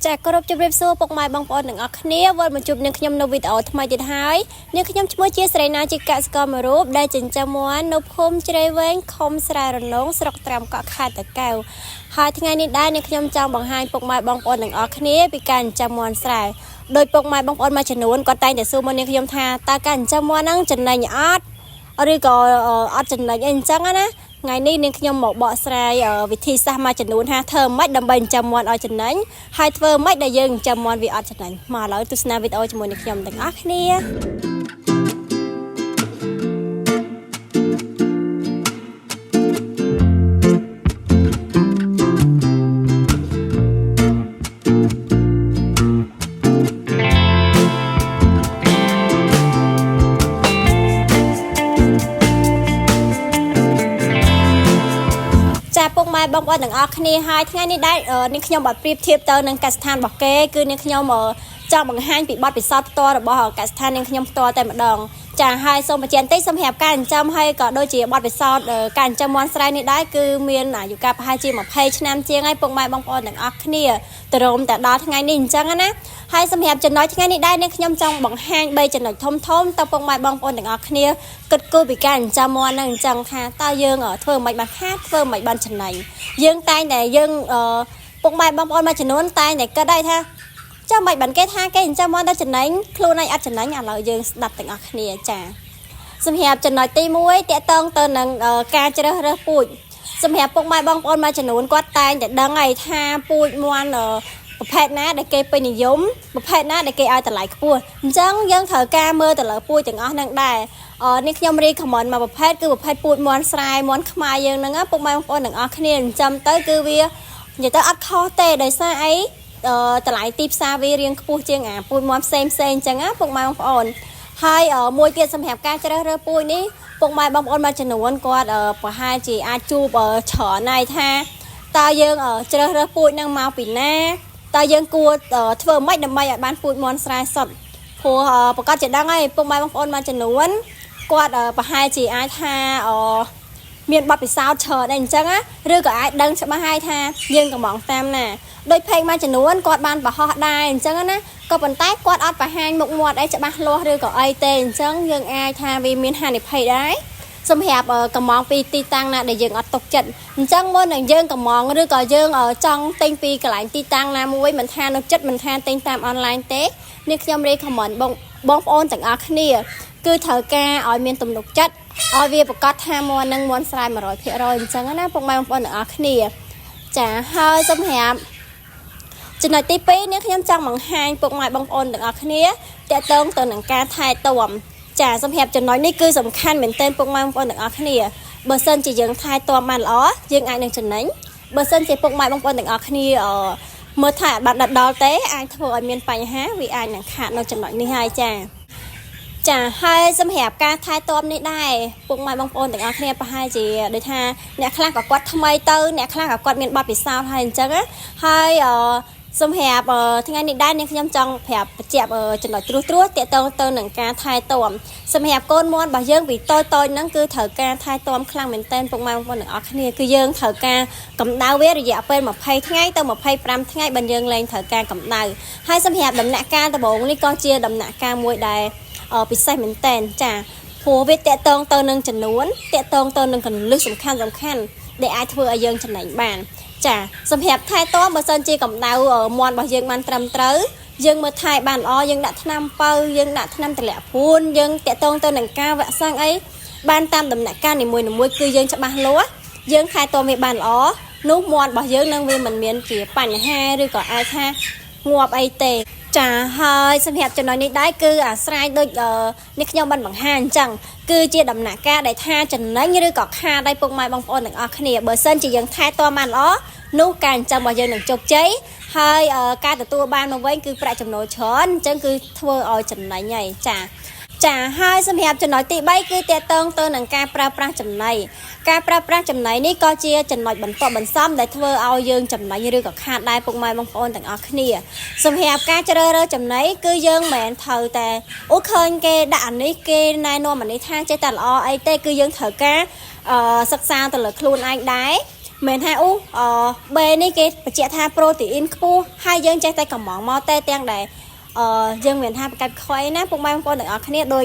จากกรบจุบเรียบซัวปกไม้บางปอนหนึ่งอักเนียวันมาจุบหนึ่งขยมนวิดเอาทำไมติดหายเนี่ยขยมช่วยเชียสไรนาจิกะสกอมารูปได้จินจมวนนบคมเจริญเวงคมสระรนงสระตรำเกาะขาตะเกาหายทั้งไงนี้ได้เนี่ยขยมจองบางหายปกไม้บางปอนหนึ่งอักเนียปีการจมวนสระโดยปกไม้บางปอนมาฉนวนก็แต่แต่ซูมันเนี่ยขยมทาตาการจมวนนั่งจันในอัดหรือก็อัดจันในเอ็นจังนะไงนี่เนี่ยขยมหมกบ่อสายวิธีสร้างมาจันนูนฮะเธอไม่ดำเนินจำมวนเอาจันนั้นให้เธอไม่ได้ยังจำมวนวิอัดจันนั้นมาแล้วตุสนาวิดีโอจำมวนเนี่ยขยมต่างอักเนี่ยปกไม้บางวันหนึ่งอักนี่ให้ทั้งนี้ได้นี่ขยมแบบเปรียบเทียบเตอร์หนึ่งกัสทานบอกเก้คือนี่ขยมจองบางห้างปิดบอดปิดซอฟตัวหรือบอกกัสทานนี่ขยมตัวแต่มาดองจะให้ส่งไปเจนตี้สมเหตุการจำให้ก็โดยจีบอดปิดซอฟการจำวันสไลด์นี่ได้คือเมียนอยู่กับให้จีมาเพย์ชนำเจียงให้ปกไม้บางวันหนึ่งอักนี่ตรมแต่ดอทั้งนี้จังนะให้สมเหตุจะน้อยทั้งนี้ได้นี่ขยมจองบางห้างใบจะหน่อยทมแต่ปกไม้บางวันหนึ่งอักนี่กึศกูปิการจำวันหนึ่งจังค่ะตาเยิงเพิ่มใบบางคาดเพิ่มใบบางชนไหนยังตายไหนยังปกไม้บางปอนมาจนวนตายไหนก็ได้ท่าเจ้าใบบันแก้ท่าแก้เจ้ามันได้จนไหนครูในอัดจนไหนเรายังดัดต่างอักเนียจ่าสมเหตุจนหน่อยตีมวยแต่ต้องเติมหนังการเจริญปุยสมเหตุปกไม้บางปอนมาจนวนก็ตายแต่ดังไงท่าปุยมวนประเภทนะได้เกยไปนิยมประเภทนะได้เกยเอาแต่ไหลขบวนจังยังเถอะกาเมื่อแต่ละปุยต่างอักนั่งได้นี่ขยมรีขมอนมาประเภทคือประเภทปูดมอนสายมอนขมายยังนั่งปกไม้บางปอนหนึ่งอักเนียจำเต้คือเวียอย่าเต้อัดคอเตะโดยสายแต่หลายตีบซาเวียเรียงปูเจียงปูดมอนเซนจังปกไม้บางปอนให้มวยเกียรติสำหรับการเจริญปุยนี้ปกไม้บางปอนมาจนวนกอดปะให้จีอาจูบเฉาในท่าตายังเจริญปุยนั่งมาปีหน้าตายังกลัวเธอไม่ดำไปบ้านปูดมอนสายสดพอประกาศจะดังไงปกไม้บางปอนมาจนวนกอดปะให้จีอาท่าเมียนบัดไปซาวเชิดได้จังอะหรือก็ไอ้ดังจะมาให้ท่ายังกับมองตามน่ะโดยเพลงมาจะนวนกอดบานปะฮอได้จังนะก็เป็นใต้กอดอัดปะให้หมกหมดไอ้จะมาลัวหรือก็ไอ้เต้นจังยังไอ้ท่าวีเมียนหาในเพลงได้สมเหตุกับมองปีตีตังน่ะได้ยังอัดตกจัดจังวันหนึ่งยังกับมองหรือก็ยังจังเต็งปีกับหลายตีตังน่ะมวยมันท่านกจัดมันท่าเต็งตามออนไลน์เต๊นี่ขยมเรียกขมอนบองโอนต่างอักนี่คือเธอกาเอาเมียนตุ่มนกจัดเอาเวียประกอบท่ามวนนั่งมวนสายมา100 เพลอยจังนะพวกมันปนอักนี่จะให้สมเหตุจนในตีปีนี้ขยมจังมังหางพวกมันบางปนต่างอักนี่จะต้องตัวหนังการถ่ายตัวจะสมเหตุจนน้อยนี่คือสำคัญเหมือนเต้นพวกมันปนต่างอักนี่เบอร์เซนจะยังถ่ายตัวมันล้อยังไงหนึ่งจนนั้นเบอร์เซนจะพวกมันบางปนต่างอักนี่เมื่อถ่ายบัตรดัดดอลเต้ไอ้เธอเมียนไปฮะวิไอหนังขาดนอกจนน้อยนี่ให้จ้าจะให้สมเหตุการถ่ายตัวนี้ได้ปกไม้บางปนแต่อาเคลียร์ไปให้จีโดยท่าเนี่ยคลางกับกอดทำไมเตอร์เนี่ยคลางกับกอดเมียนบาปิซาวให้จังอะให้สมเหตุทั้งนี้ได้เนี่ยขยำจังแผลเจ็บจนหน่อยตรัวเตะเตอหนึ่งการถ่ายตัวสมเหตุก้นม้วนบ่เยื่อวีโตนั่นคือเถอการถ่ายตัวคลางเหมือนเต้นปกไม้บางปนแต่อาเคลียร์คือเยื่อเถอการกำดาวเวรระยะเป็นมาไพ่ทั้งไงเตอมาไพ่ปรำทั้งไงบันเยื่อแรงเถอการกำดาวให้สมเหตุดำหนักการตะบงนี่ก็เชียดำหนักการมวยได้ปิดใส่เหมือนเต้นจ้าผัวเวทเตะตองเตอหนึ่งจะนวนเตะตองเตอหนึ่งกันลึกสำคัญได้ไอ้เธออายังจะไหนบ้านจ้าสำหรับไทยตัวเมื่อสันจีกับดาวมวนบ่ยังมันตรำเต๋อยังเมื่อไทยบ้านยังดัดทนำเปายังดัดทนำแต่แหละพูนยังเตะตองเตอหนึ่งก้าวแหวะสร้างไอ้บ้านตามดำหนักการในมวยคือยังจะบ้านลัวยังไทยตัวมีบ้านนุ๊กมวนบ่ยังนั่งเวียนเหมือนเมียนจีปั่นแห่หรือก็ไอ้ท่างวบไอเตะจะให้สำหรับจนน้อยนี้ได้คือสไลด์โดยนี่ขยมบันบางหันจังคือเจียดำหนักการได้ท่าจนนั้นยังได้กอกคาได้ปกไม้บางปอนหนึ่งอักเนี่ยเบอร์เซนจะยังท่าตัวมันนุการจังบ่ยังหนึ่งจกใจให้การตัวบ้านมาไว้คือประจำโนช้อนจังคือทัวร์เอาจนไหนใหญ่จะให้สำหรับจนน้อยตีใบคือเตะตองตัวหนังการปราจำไหนการปราจำไหนนี่ก็เจียจนหน่อยบรรทบรรซ้ำได้ทัวร์เอายังจำไหนยังเรื่องกับขาดได้ปกไม้บางปอนต่างอักเนี่ยสำหรับการเจริญจำไหนคือยังแมนเธอแต่โอเคเกด่านนี้เกนายนวมมันนี้ท่าใจแต่ละไอเต้คือยังเถอะการศึกษาแต่ละครูนไอได้ មែនថាបេនេះគេបញ្ជាក់ថាប្រូតេអ៊ីនខ្ពស់ហើយយើងចេះតែកំងមកតែទាំងដែលយើងមានថាប្រកាសខ្វៃណាពុកម៉ែបងប្អូនទាំងអស់គ្នាដោយ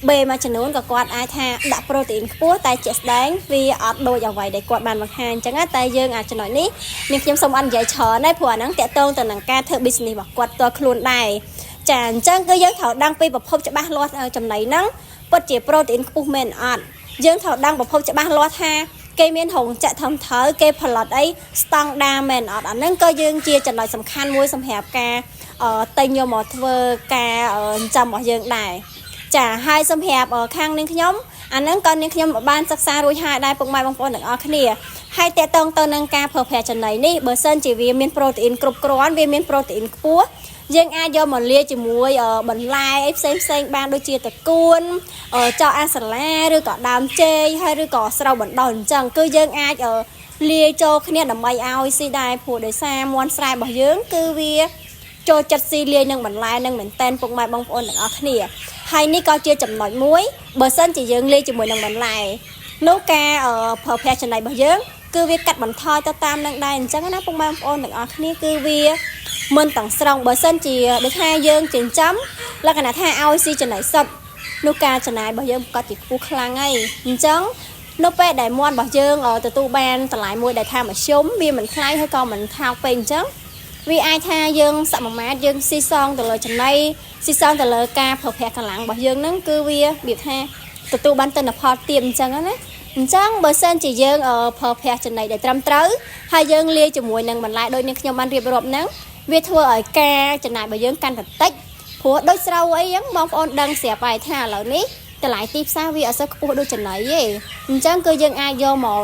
បេមួយចំនួនក៏គាត់អាចថាដាក់ប្រូតេអ៊ីនខ្ពស់តែជាក់ស្ដែងវាអត់ដូចអ្វីដែលគាត់បានបង្ហាញអញ្ចឹងតែយើងអាចចំណុចនេះនាងខ្ញុំសូមអត់និយាយច្រើនដែរព្រោះអាហ្នឹងតាក់ទងទៅនឹងការធ្វើ business របស់គាត់ផ្ទាល់ខ្លួនដែរចាអញ្ចឹងគឺយើងត្រូវដឹងពីប្រភពច្បាស់លាស់ចំណីហ្នឹងពិតជាប្រូតេអ៊ីនខ្ពស់មែនអត់យើងត្រូវដឹងប្រភពច្បាស់លាស់ថាគេមានរោងចក្រធំត្រូវគេផលិតអីស្តង់ដារមែនអត់អាហ្នឹងក៏យើងជាចំណុចសំខាន់មួយសម្រាប់ការតែញយកមកធ្វើការចាំរបស់យើងដែរចាហើយសម្រាប់ខាងនាងខ្ញុំអាហ្នឹងក៏នាងខ្ញុំបានសិក្សារួចហើយដែរពុកម៉ែបងប្អូនទាំងអស់គ្នាហើយតេតងទៅនឹងការប្រើប្រាស់ចំណីនេះបើសិនជាវាមានប្រូតេអ៊ីនគ្រប់គ្រាន់វាមានប្រូតេអ៊ីនខ្ពស់យើងអាចយកមកលាយជាមួយបន្លែអីផ្សេងបានដូចជាតកួនចៅអាសាឡាឬក៏ដើមចេកហើយឬក៏ស្រូវបណ្ដុះអញ្ចឹងគឺយើងអាចលាយចូលគ្នាដើម្បីឲ្យស៊ីដែរព្រោះដោយសារមន់ស្រែរបស់យើងគឺវាចូលចិត្តស៊ីលាយនឹងបន្លែនឹងមែនតែនពុកម៉ែបងប្អូនទាំងអស់គ្នាហើយនេះក៏ជាចំណុចមួយបើសិនជាយើងលាយជាមួយនឹងបន្លែនោះការប្រើប្រាស់ចំណីរបស់យើងគឺវាកាត់បន្ថយទៅតាមនឹងដែរអញ្ចឹងណាពុកម៉ែបងប្អូនទាំងអស់គ្នាគឺវាមិនទាំងស្រុងបើសិនជាដូចថាយើងចិញ្ចឹមលក្ខណៈថាឲ្យស៊ីចំណីសុទ្ធនោះការចំណាយរបស់យើងក៏ជាខ្ពស់ខ្លាំងហើយអញ្ចឹងនៅពេលដែលមាន់របស់យើងទទួលបានតម្លៃមួយដែលថាមធ្យមវាមិនថ្លៃហើយក៏មិនថោកពេកអញ្ចឹងវាអាចថាយើងសមាមាត្រយើងស៊ីសងទៅលើចំណីស៊ីសងទៅលើការប្រើប្រាស់កម្លាំងរបស់យើងហ្នឹងគឺវារបៀបថាទទួលបានទិន្នផលទាបអញ្ចឹងណាអញ្ចឹងបើសិនជាយើងប្រើប្រាស់ចំណីដែលត្រឹមត្រូវហើយយើងលាយជាមួយនឹងបន្លែដូចនេះខ្ញុំបានរៀបរាប់ហ្នឹងវាធ្វើឲ្យការចំណាយរបស់យើងកាន់តែតិចព្រោះដូចស្រូវអីហ្នឹងបងប្អូនដឹងស្រាប់ហើយថាឥឡូវនេះតម្លៃទីផ្សារវាអត់សូវខ្ពស់ដូចចំណីទេអញ្ចឹងគឺយើងអាចយកមក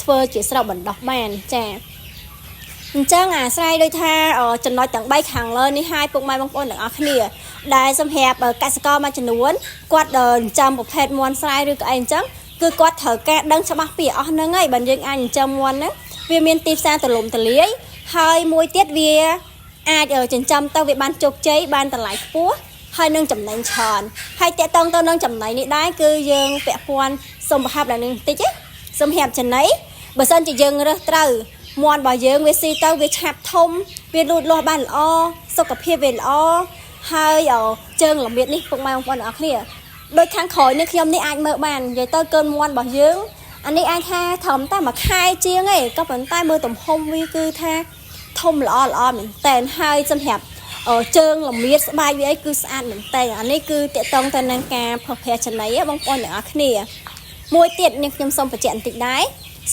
ធ្វើជាស្រូវបណ្ដោះបានចាអញ្ចឹងអាស្រ័យដូចថាចំណុចទាំង3ខាងលើនេះហើយពុកម៉ែបងប្អូនទាំងអស់គ្នាដែលសម្រាប់កសិករមួយចំនួនគាត់ចាំប្រភេទមាន់ស្រែឬក៏អីអញ្ចឹងគឺគាត់ត្រូវការដឹងច្បាស់ពីអស់ហ្នឹងហើយបើយើងអាចចិញ្ចឹមមាន់ហ្នឹងវាមានទីផ្សារទូលំទូលាយហើយមួយទៀតវាអាចចិញ្ចឹមទៅវាបានជោគជ័យបានតម្លៃខ្ពស់ហើយនឹងចំណេញច្រើនហើយតកតងទៅនឹងចំណៃនេះដែរគឺយើងពាក់ព័ន្ធសូមប្រហាប់ដល់នឹងបន្តិចសម្រាប់ចំណៃបើសិនជាយើងរើសត្រូវមាន់របស់យើងវាស៊ីទៅវាឆាប់ធំវាលូតលាស់បានល្អសុខភាពវាល្អហើយជើងល្មៀតនេះពុកម៉ែបងប្អូនទាំងអស់គ្នាដូចខាងក្រោយនេះខ្ញុំនេះអាចមើលបាននិយាយទៅកើនមាន់របស់យើងអានេះអាចថាត្រឹមតែមួយខែជាងឯងក៏ប៉ុន្តែមើលទំហំវាគឺថាធំល្អមែនតែនហើយសម្រាប់ជើងល្មៀតស្បែកវាអីគឺស្អាតមែនតែនអានេះគឺតកតងទៅនឹងការប្រើប្រាស់ចំណីបងប្អូនទាំងអស់គ្នាមួយទៀតនេះខ្ញុំសូមបញ្ជាក់បន្តិចដែរ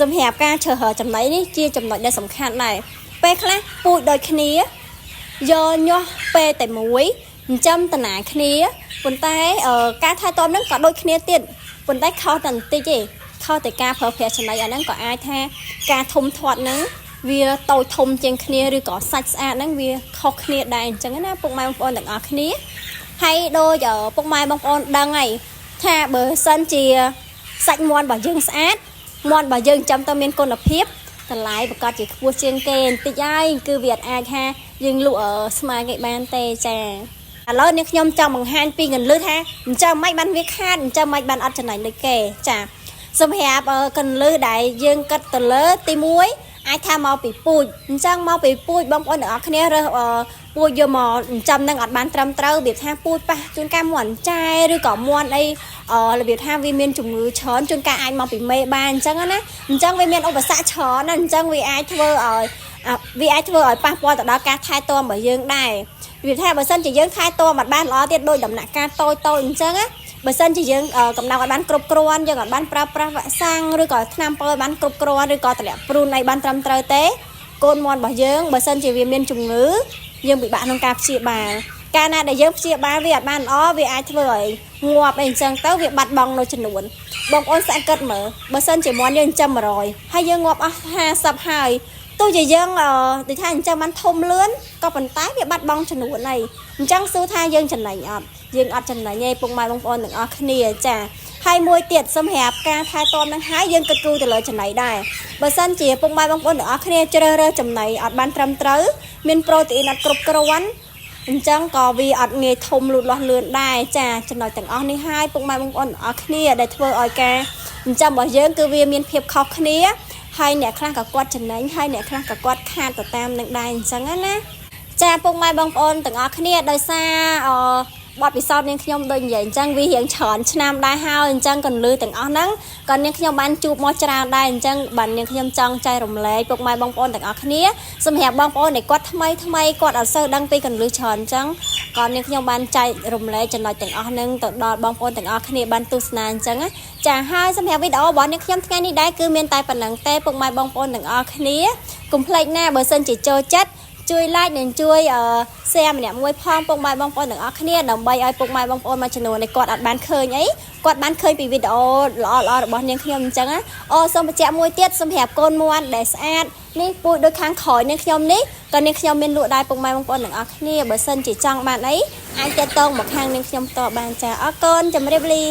សម្រាប់ការជ្រើសរើសចំណីនេះជាចំណុចដែលសំខាន់ដែរពេលខ្លះពូជដូចគ្នាយកញាស់ពេលតែមួយចិញ្ចឹមតំណាគ្នាប៉ុន្តែការថែទាំហ្នឹងក៏ដូចគ្នាទៀតប៉ុន្តែខុសតែបន្តិចទេខុសតែការប្រើប្រាស់ចំណីអាហ្នឹងក៏អាចថាការធំធាត់ហ្នឹងវាតូចធំជាងគ្នាឬក៏សាច់ស្អាតហ្នឹងវាខុសគ្នាដែរអញ្ចឹងណាពុកម៉ែបងប្អូនទាំងអស់គ្នាហើយដូចពុកម៉ែបងប្អូនដឹងហើយថាបើសិនជាសាច់មាន់របស់យើងស្អាតមាន់របស់យើងចាំទៅមានគុណភាពតម្លៃប្រកាសជាខ្ពស់ជាងគេបន្តិចហើយគឺវាអាចថាយើងលក់ស្មើគេបានទេចាឥឡូវនេះខ្ញុំចង់បង្ហាញពីកន្លឹះថាអញ្ចឹងមិនបានវាខាតអញ្ចឹងមិនបានអត់ចំណេញដូចគេចាសម្រាប់កន្លឹះដែលយើងកាត់ទៅលើទី1អាចថាមកពីពូជអញ្ចឹងមកពីពូជបងប្អូនទាំងអស់គ្នារើសពូជយកមកចាំនឹងអត់បានត្រឹមត្រូវរបៀបថាពូជប៉ះជួនកាលមាន់ចាយឬក៏មាន់អីរបៀបថាវាមានជំងឺច្រើនជួនកាលអាចមកពីមេបានអញ្ចឹងណាអញ្ចឹងវាមានឧបសគ្គច្រើនណាអញ្ចឹងវាអាចធ្វើឲ្យប៉ះពាល់ទៅដល់ការថែទាំរបស់យើងដែរវាថាបើសិនជាយើងថែទាំអត់បានល្អទៀតដោយដំណាក់កាលតូចអញ្ចឹងណាបើសិនជាយើងកម្ដៅឲ្យបានគ្រប់គ្រាន់យើងអត់បានប្រើប្រាស់វ៉ាក់សាំងឬក៏ថ្នាំពុលឲ្យបានគ្រប់គ្រាន់ឬក៏តម្លាក់ព្រូនឲ្យបានត្រឹមត្រូវទេកូនមាន់របស់យើងបើសិនជាវាមានជំងឺយើងពិបាកក្នុងការព្យាបាលកាលណាដែលយើងព្យាបាលវាអត់បានល្អវាអាចធ្វើឲ្យងាប់អីអញ្ចឹងទៅវាបាត់បង់នៅចំនួនបងប្អូនស្អាតគិតមើលបើសិនជាមាន់យើងចិញ្ចឹម100ហើយយើងងាប់អស់50ហើយទោះជាយើងដូចថាចិញ្ចឹមបានធំលឿនក៏ប៉ុន្តែវាបាត់បង់ចំនួនអីអញ្ចឹងសួរថាយើងចំណេញអត់យើងអត់ចំណេញទេពុកម៉ែបងប្អូនទាំងអស់គ្នាចាហើយមួយទៀតសម្រាប់ការថែទាំនឹងហើយយើងគិតគូរទៅលើចំណីដែរបើសិនជាពុកម៉ែបងប្អូនទាំងអស់គ្នាជ្រើសរើសចំណីអត់បានត្រឹមត្រូវមានប្រូតេអ៊ីនអត់គ្រប់គ្រាន់អញ្ចឹងក៏វាអត់ងាយធំលូតលាស់លឿនដែរចាចំណុចទាំងអស់នេះហើយពុកម៉ែបងប្អូនទាំងអស់គ្នាដែលធ្វើឲ្យការចិញ្ចឹមរបស់យើងគឺវាមានភាពខុសគ្នាហ ហើយអ្នកខ្លះក៏គាត់ចំណេញហើយអ្នកខ្លះក៏គាត់ខាតទៅតាមនឹងដែរអញ្ចឹងណាចាពុកម៉ែបងប្អូនទាំងអស់គ្នាដោយសារបទពិសោធន៍នាងខ្ញុំដូចនិយាយអញ្ចឹងវារៀងច្រើនឆ្នាំដែរហើយអញ្ចឹងកន្លឺទាំងអស់ហ្នឹងក៏នាងខ្ញុំបានជួបមកច្រើនដែរអញ្ចឹងបាទនាងខ្ញុំចង់ចែករំលែកពុកម៉ែបងប្អូនទាំងអស់គ្នាសម្រាប់បងប្អូនដែលគាត់ថ្មីគាត់អត់សូវដឹងពីកន្លឺច្រើនអញ្ចឹងក៏នាងខ្ញុំបានចែករំលែកចំណុចទាំងអស់ហ្នឹងទៅដល់បងប្អូនទាំងអស់គ្នាបានទស្សនាអញ្ចឹងចាហើយសម្រាប់វីដេអូរបស់នាងខ្ញុំថ្ងៃនេះដែរគឺមានតែប៉ុណ្្នឹងទេពុកម៉ែបងប្អូនទាំងអស់គ្នាកុំភ្លេចណាបើសិនជាចូលចិត្តជួយ like និងជួយ share ម្នាក់មួយផងពុកម៉ែបងប្អូនទាំងអស់គ្នាដើម្បីឲ្យពុកម៉ែបងប្អូនមួយចំនួននេះគាត់អត់បានឃើញអីគាត់បានឃើញពីវីដេអូល្អៗរបស់នាងខ្ញុំអញ្ចឹងណាសូមបញ្ជាក់មួយទៀតសម្រាប់កូនមាន់ដែលស្អាតនេះពូជដូចខាងក្រោយនាងខ្ញុំនេះក៏នាងខ្ញុំមានលក់ដែរពុកម៉ែបងប្អូនទាំងអស់គ្នាបើសិនជាចង់បានអីអាចទាក់ទងមកខាងនាងខ្ញុំតបបានចាអរគុណជម្រាបលា